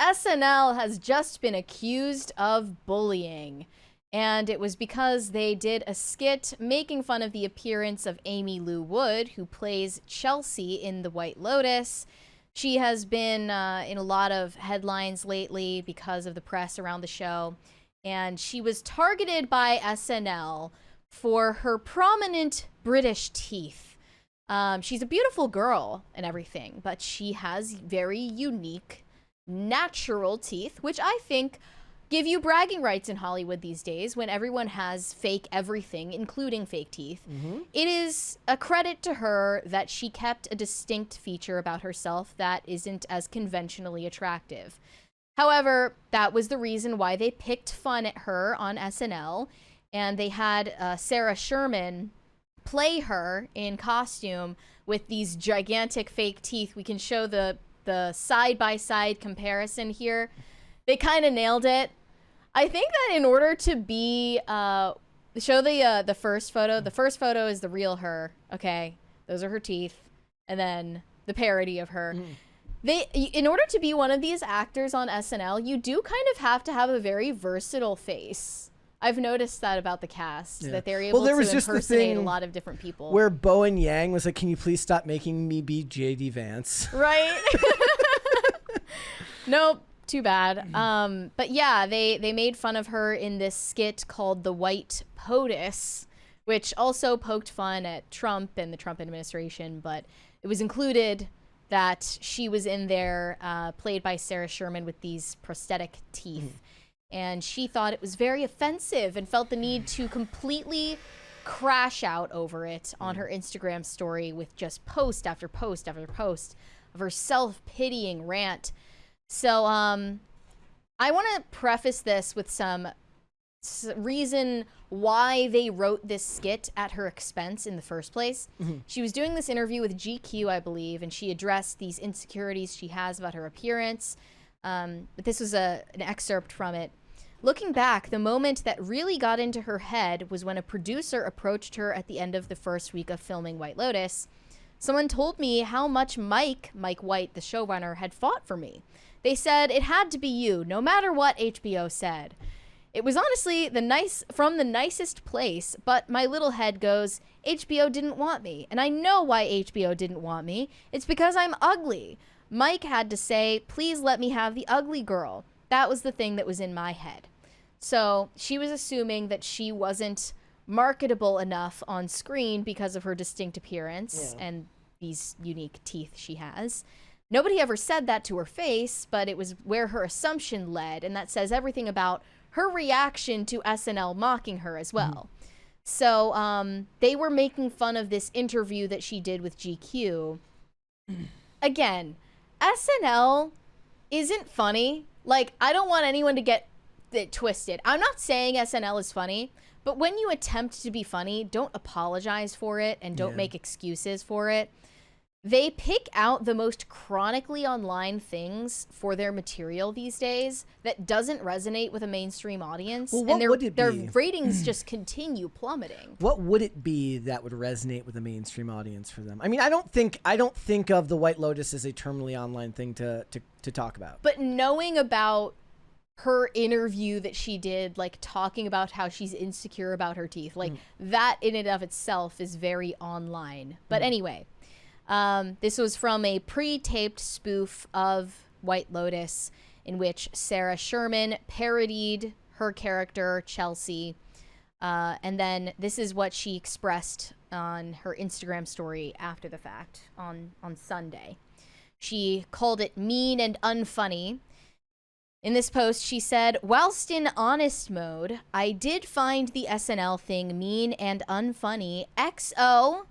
SNL has just been accused of bullying. And it was because they did a skit making fun of the appearance of Aimee Lou Wood, who plays Chelsea in The White Lotus. She has been in a lot of headlines lately because of the press around the show. And she was targeted by SNL for her prominent British teeth. She's a beautiful girl and everything, but she has very unique, natural teeth, which I think give you bragging rights in Hollywood these days when everyone has fake everything, including fake teeth. Mm-hmm. It is a credit to her that she kept a distinct feature about herself that isn't as conventionally attractive. However, that was the reason why they picked fun at her on SNL, and they had Sarah Sherman play her in costume with these gigantic fake teeth. We can show the side-by-side comparison here. They kind of nailed it. I think that in order to be show the first photo. The first photo is the real her. Okay, those are her teeth, and then the parody of her. In order to be one of these actors on SNL, you do kind of have to have a very versatile face. I've noticed that about the cast, that they're able to impersonate a lot of different people. Where Bowen Yang was like, "Can you please stop making me be J.D. Vance?" Right. Nope. Too bad. But yeah, they made fun of her in this skit called The White POTUS, which also poked fun at Trump and the Trump administration, but it was included that she was in there, played by Sarah Sherman with these prosthetic teeth. And she thought it was very offensive and felt the need to completely crash out over it on her Instagram story with just post after post after post of her self-pitying rant. So I want to preface this with some reason why they wrote this skit at her expense in the first place. She was doing this interview with GQ, I believe, and she addressed these insecurities she has about her appearance. But this was an excerpt from it. Looking back, the moment that really got into her head was when a producer approached her at the end of the first week of filming White Lotus. Someone told me how much Mike White, the showrunner, had fought for me. They said it had to be you, no matter what HBO said. It was honestly from the nicest place, but my little head goes, HBO didn't want me, and I know why HBO didn't want me. It's because I'm ugly. Mike had to say, please let me have the ugly girl. That was the thing that was in my head. So she was assuming that she wasn't marketable enough on screen because of her distinct appearance and these unique teeth she has. Nobody ever said that to her face, but it was where her assumption led, and that says everything about her reaction to SNL mocking her as well. So they were making fun of this interview that she did with GQ. Again, SNL isn't funny. Like, I don't want anyone to get it twisted. I'm not saying SNL is funny, but when you attempt to be funny, don't apologize for it and don't make excuses for it. They pick out the most chronically online things for their material these days that doesn't resonate with a mainstream audience. Well, what would it their be? ratings just continue plummeting. What would it be that would resonate with a mainstream audience for them? I mean, I don't think of The White Lotus as a terminally online thing to talk about. But knowing about her interview that she did, like talking about how she's insecure about her teeth, like that in and of itself is very online. But anyway, this was from a pre-taped spoof of White Lotus in which Sarah Sherman parodied her character, Chelsea. And then this is what she expressed on her Instagram story after the fact on Sunday. She called it mean and unfunny. In this post, she said, whilst in honest mode, I did find the SNL thing mean and unfunny. XO.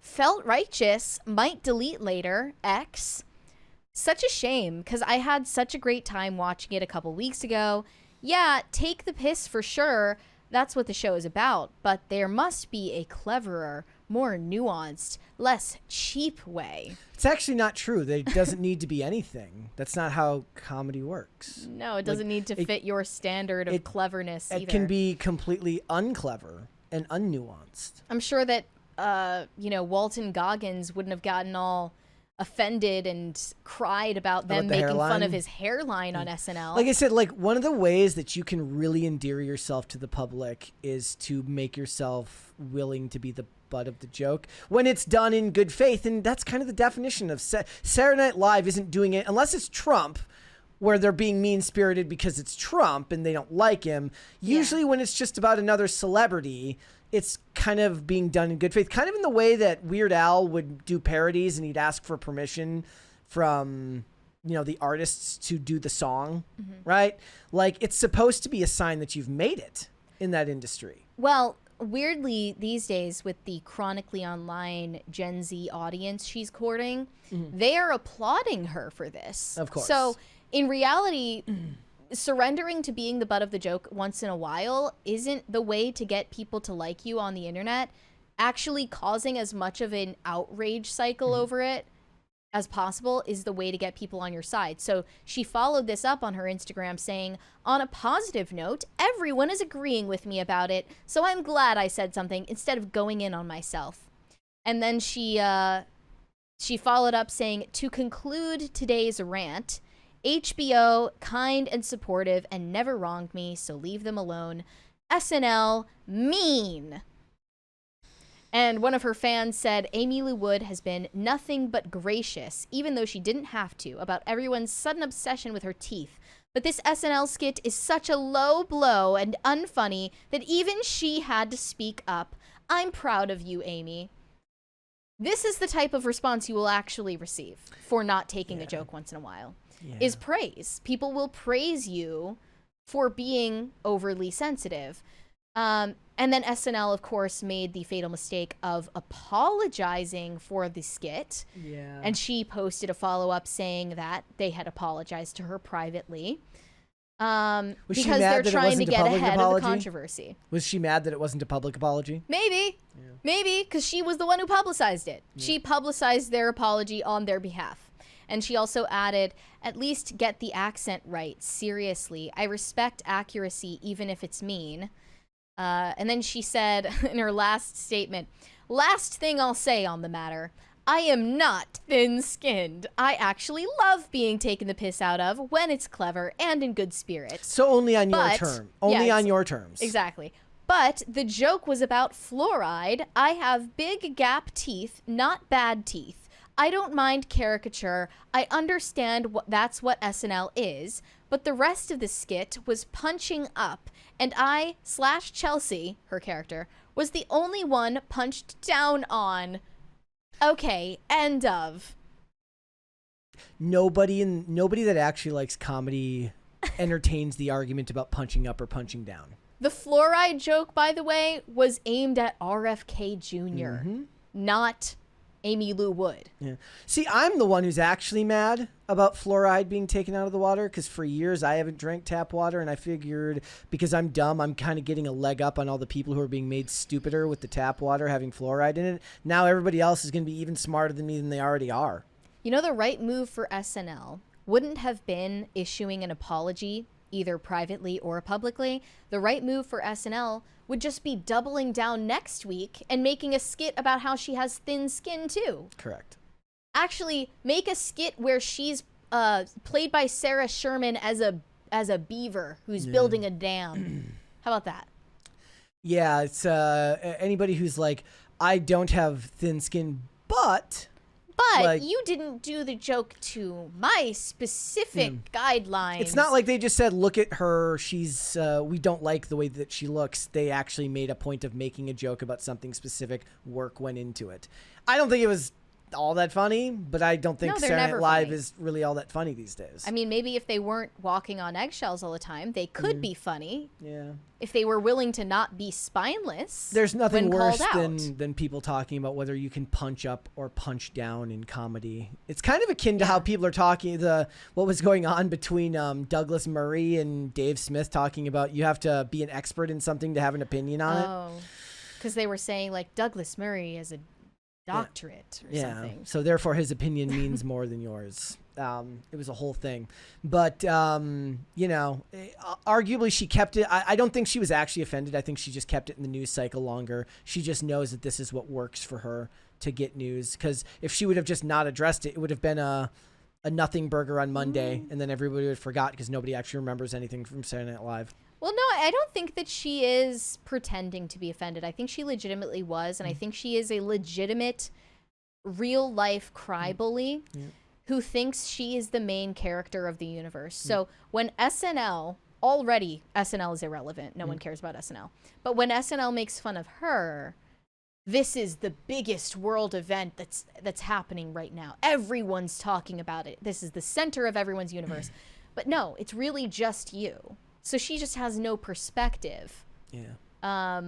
Felt righteous. Might delete later. X. Such a shame, because I had such a great time watching it a couple weeks ago. Yeah, take the piss for sure. That's what the show is about. But there must be a cleverer, more nuanced, less cheap way. It's actually not true. There doesn't need to be anything. That's not how comedy works. No, it doesn't need to fit your standard of cleverness either. It can be completely unclever and unnuanced. I'm sure that Walton Goggins wouldn't have gotten all offended and cried about them the making fun hairline? of his hairline on SNL. Like I said, like one of the ways that you can really endear yourself to the public is to make yourself willing to be the butt of the joke when it's done in good faith. And that's kind of the definition of Saturday Night Live isn't doing it unless it's Trump, where they're being mean-spirited because it's Trump and they don't like him. Usually when it's just about another celebrity, it's kind of being done in good faith, kind of in the way that Weird Al would do parodies and he'd ask for permission from, the artists to do the song, right? Like, it's supposed to be a sign that you've made it in that industry. Well, weirdly, these days with the chronically online Gen Z audience she's courting, they are applauding her for this. Of course. So in reality, surrendering to being the butt of the joke once in a while isn't the way to get people to like you on the internet. Actually causing as much of an outrage cycle over it as possible is the way to get people on your side. So she followed this up on her Instagram saying, on a positive note, everyone is agreeing with me about it, so I'm glad I said something instead of going in on myself. And then she followed up saying, to conclude today's rant, HBO, kind and supportive and never wronged me, so leave them alone. SNL, mean. And one of her fans said, Aimee Lou Wood has been nothing but gracious, even though she didn't have to, about everyone's sudden obsession with her teeth. But this SNL skit is such a low blow and unfunny that even she had to speak up. I'm proud of you, Aimee. This is the type of response you will actually receive for not taking a joke once in a while. Is praise. People will praise you for being overly sensitive. And then SNL, of course, made the fatal mistake of apologizing for the skit. Yeah. And she posted a follow-up saying that they had apologized to her privately. Because they're trying to get ahead of the controversy. Was she mad that it wasn't a public apology? Maybe. Yeah. Maybe, because she was the one who publicized it. Yeah. She publicized their apology on their behalf. And she also added, at least get the accent right. Seriously. I respect accuracy even if it's mean. And then she said in her last statement, last thing I'll say on the matter, I am not thin-skinned. I actually love being taken the piss out of when it's clever and in good spirits. So only on your term. Only on your terms. Exactly. But the joke was about fluoride. I have big gap teeth, not bad teeth. I don't mind caricature. I understand that's what SNL is. But the rest of the skit was punching up. And I/Chelsea, her character, was the only one punched down on. Okay, end of. Nobody that actually likes comedy entertains the argument about punching up or punching down. The fluoride joke, by the way, was aimed at RFK Jr., not Aimee Lou Wood. Yeah. See, I'm the one who's actually mad about fluoride being taken out of the water because for years I haven't drank tap water, and I figured because I'm dumb, I'm kind of getting a leg up on all the people who are being made stupider with the tap water having fluoride in it. Now everybody else is going to be even smarter than me than they already are. You know, the right move for SNL wouldn't have been issuing an apology either privately or publicly. The right move for SNL would just be doubling down next week and making a skit about how she has thin skin too. Correct. Actually, make a skit where she's played by Sarah Sherman as a beaver who's building a dam. How about that? Yeah, it's anybody who's like, I don't have thin skin, but like, you didn't do the joke to my specific guidelines. It's not like they just said, look at her, she's we don't like the way that she looks. They actually made a point of making a joke about something specific. Work went into it. I don't think it was all that funny, but I don't think Saturday Night Live is really all that funny these days. I mean, maybe if they weren't walking on eggshells all the time, they could be funny. Yeah. If they were willing to not be spineless. There's nothing worse than people talking about whether you can punch up or punch down in comedy. It's kind of akin to how people are talking, what was going on between Douglas Murray and Dave Smith talking about you have to be an expert in something to have an opinion on it. Oh, because they were saying like Douglas Murray is a doctorate or something. So therefore his opinion means more than yours. It was a whole thing. But, arguably she kept it. I don't think she was actually offended. I think she just kept it in the news cycle longer. She just knows that this is what works for her. to get news. Because if she would have just not addressed it, it would have been a nothing burger on Monday, and then everybody would have forgot because nobody actually remembers anything from Saturday Night Live. Well, no, I don't think that she is pretending to be offended. I think she legitimately was, and I think she is a legitimate, real-life crybaby who thinks she is the main character of the universe. So when SNL, already SNL is irrelevant. No one cares about SNL. But when SNL makes fun of her, this is the biggest world event that's happening right now. Everyone's talking about it. This is the center of everyone's universe. But no, it's really just you. So she just has no perspective. Yeah.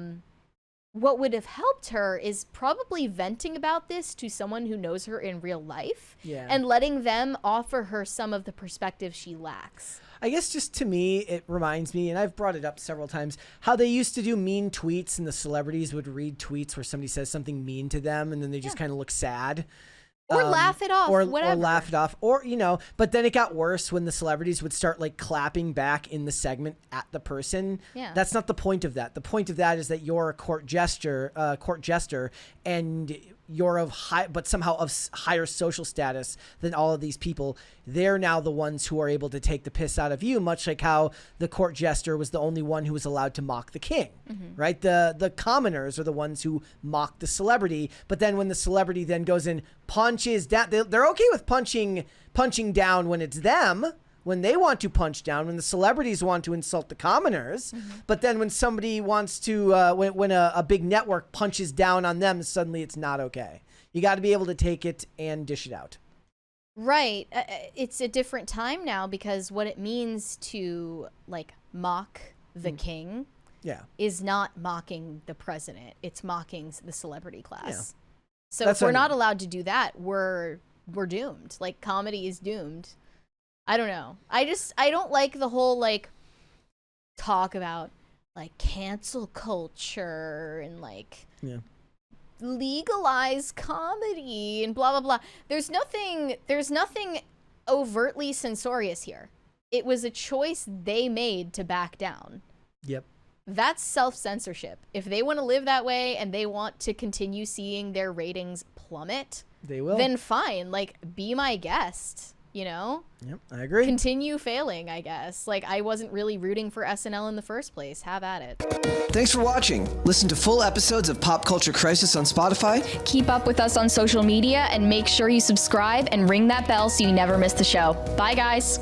What would have helped her is probably venting about this to someone who knows her in real life and letting them offer her some of the perspective she lacks. I guess just to me, it reminds me, and I've brought it up several times, how they used to do mean tweets and the celebrities would read tweets where somebody says something mean to them and then they just kind of look sad. Or laugh it off, whatever. Or laugh it off. Or, but then it got worse when the celebrities would start like clapping back in the segment at the person. Yeah. That's not the point of that. The point of that is that you're a court jester, and you're of somehow of higher social status than all of these people. They're now the ones who are able to take the piss out of you, much like how the court jester was the only one who was allowed to mock the king, right? The commoners are the ones who mock the celebrity. But then when the celebrity then goes and punches down, they're okay with punching down when it's them, when they want to punch down, when the celebrities want to insult the commoners. But then when somebody wants to, when a big network punches down on them, suddenly it's not okay. You got to be able to take it and dish it out. Right. It's a different time now because what it means to like mock the king is not mocking the president. It's mocking the celebrity class. Yeah. So if we're not allowed to do that, we're doomed. Like comedy is doomed. I don't know. I don't like the whole like talk about like cancel culture and like legalize comedy and blah blah blah. There's nothing overtly censorious here. It was a choice they made to back down. Yep. That's self-censorship. If they want to live that way and they want to continue seeing their ratings plummet, they will. Then fine, like be my guest. Yep, I agree. Continue failing, I guess. Like, I wasn't really rooting for SNL in the first place. Have at it. Thanks for watching. Listen to full episodes of Pop Culture Crisis on Spotify. Keep up with us on social media and make sure you subscribe and ring that bell so you never miss the show. Bye, guys.